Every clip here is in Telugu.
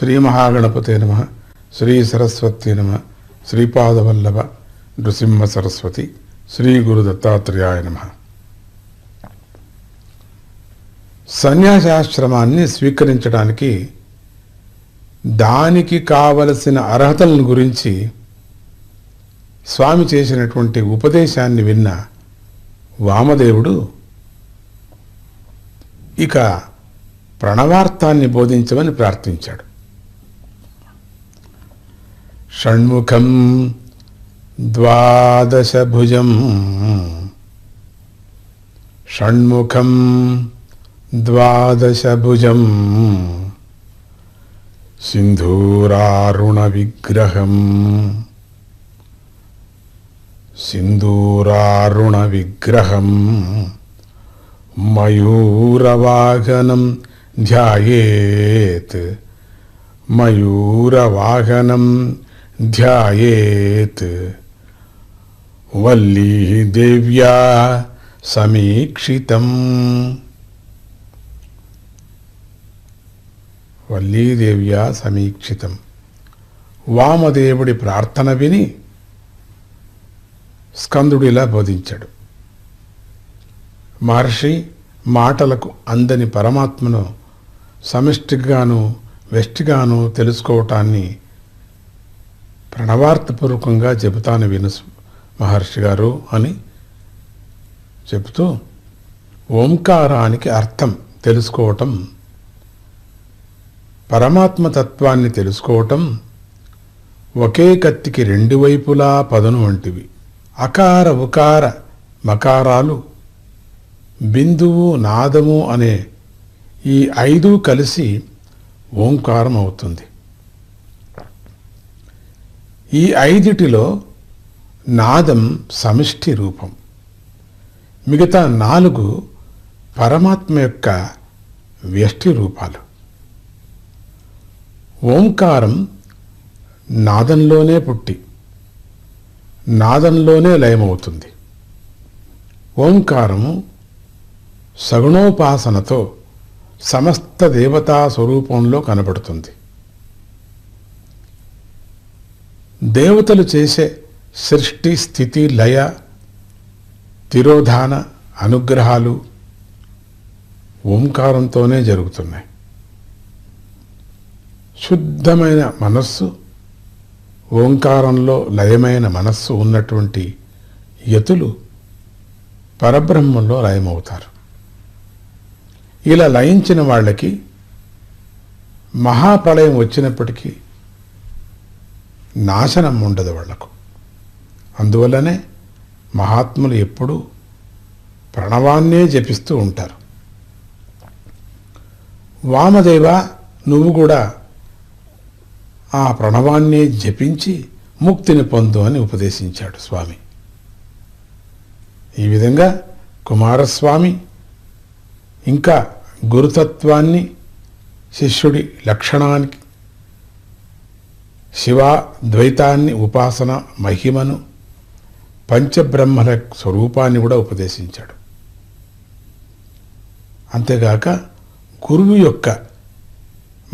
శ్రీ మహాగణపతే నమ, శ్రీ సరస్వతి నమ, శ్రీపాదవల్లభ నృసింహ సరస్వతి, శ్రీ గురు దత్తాత్రేయాయ నమ. సన్యాసాశ్రమాన్ని స్వీకరించడానికి దానికి కావలసిన అర్హతలను గురించి స్వామి చేసినటువంటి ఉపదేశాన్ని విన్న వామదేవుడు ఇక ప్రణవార్థాన్ని బోధించమని ప్రార్థించాడు. షణ్ముఖం ద్వాదశభుజం, షణ్ముఖం ద్వాదశభుజం, సింధూరారుణ విగ్రహం, సింధూరారుణ విగ్రహం, మయూరవాహనం ధ్యాయేత్, మయూరవాహనం ధ్యాయేత్, వల్లీ దేవ్యా సమీక్షితం. వల్లీదేవ్యా సమీక్షితం. వామదేవుడి ప్రార్థన విని స్కందుడిలా బోధించాడు. మహర్షి మాటలకు అందని పరమాత్మను సమిష్టిగాను వెష్టిగాను తెలుసుకోవటాన్ని ప్రణవార్థపూర్వకంగా చెబుతాను విను మహర్షి గారు అని చెబుతూ, ఓంకారానికి అర్థం తెలుసుకోవటం, పరమాత్మతత్వాన్ని తెలుసుకోవటం ఒకే కత్తికి రెండు వైపులా పదును వంటివి. అకార ఉకార మకారాలు, బిందువు నాదము అనే ఈ ఐదు కలిసి ఓంకారం అవుతుంది. ఈ ఐదిటిలో నాదం సమిష్టి రూపం, మిగతా నాలుగు పరమాత్మ యొక్క వ్యష్టి రూపాలు. ఓంకారం నాదంలోనే పుట్టి నాదంలోనే లయమవుతుంది. ఓంకారము సగుణోపాసనతో సమస్త దేవతా స్వరూపంలో కనబడుతుంది. దేవతలు చేసే సృష్టి స్థితి లయ తిరోధాన అనుగ్రహాలు ఓంకారంతోనే జరుగుతున్నాయి. శుద్ధమైన మనస్సు, ఓంకారంలో లయమైన మనస్సు ఉన్నటువంటి యతులు పరబ్రహ్మంలో లయమవుతారు. ఇలా లయించిన వాళ్ళకి మహాప్రళయం వచ్చినప్పటికీ నాశనం ఉండదు వాళ్లకు. అందువల్లనే మహాత్ములు ఎప్పుడూ ప్రణవాన్నే జపిస్తూ ఉంటారు. వామదేవ, నువ్వు కూడా ఆ ప్రణవాన్నే జపించి ముక్తిని పొందు అని ఉపదేశించాడు స్వామి. ఈ విధంగా కుమారస్వామి ఇంకా గురుతత్వాన్ని, శిష్యుడి లక్షణానికి, శివాద్వైతాన్ని, ఉపాసన మహిమను, పంచబ్రహ్మల స్వరూపాన్ని కూడా ఉపదేశించాడు. అంతేగాక గురువు యొక్క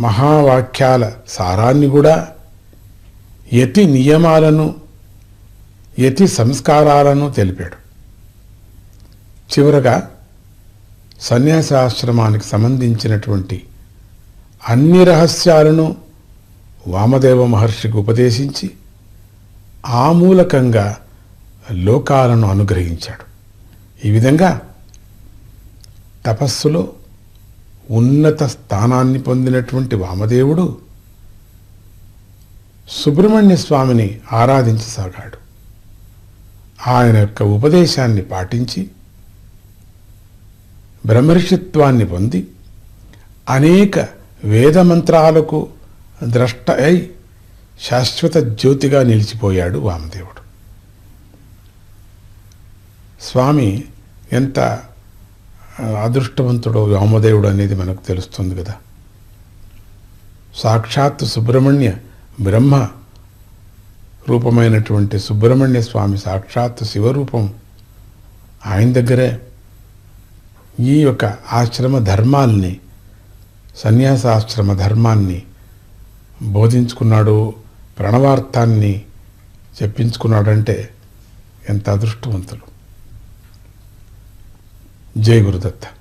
మహావాక్యాల సారాన్ని కూడా, యతి నియమాలను, యతి సంస్కారాలను తెలిపాడు. చివరగా సన్యాసాశ్రమానికి సంబంధించినటువంటి అన్ని రహస్యాలను వామదేవ మహర్షికి ఉపదేశించి ఆ మూలకంగా లోకాలను అనుగ్రహించాడు. ఈ విధంగా తపస్సులో ఉన్నత స్థానాన్ని పొందినటువంటి వామదేవుడు సుబ్రహ్మణ్య స్వామిని ఆరాధించసాగాడు. ఆయన యొక్క ఉపదేశాన్ని పాటించి బ్రహ్మర్షిత్వాన్ని పొంది అనేక వేదమంత్రాలకు ద్రష్ట అయి శాశ్వత జ్యోతిగా నిలిచిపోయాడు వామదేవుడు. స్వామి ఎంత అదృష్టవంతుడో వామదేవుడు అనేది మనకు తెలుస్తుంది కదా. సాక్షాత్ సుబ్రహ్మణ్య బ్రహ్మ రూపమైనటువంటి సుబ్రహ్మణ్య స్వామి సాక్షాత్ శివరూపం. ఆయన దగ్గరే ఈ యొక్క ఆశ్రమ ధర్మాల్ని, సన్యాసాశ్రమ ధర్మాన్ని బోధించుకున్నాడు, ప్రణవార్థాన్ని చెప్పించుకున్నాడంటే ఎంత అదృష్టవంతులు. జై గురుదత్త.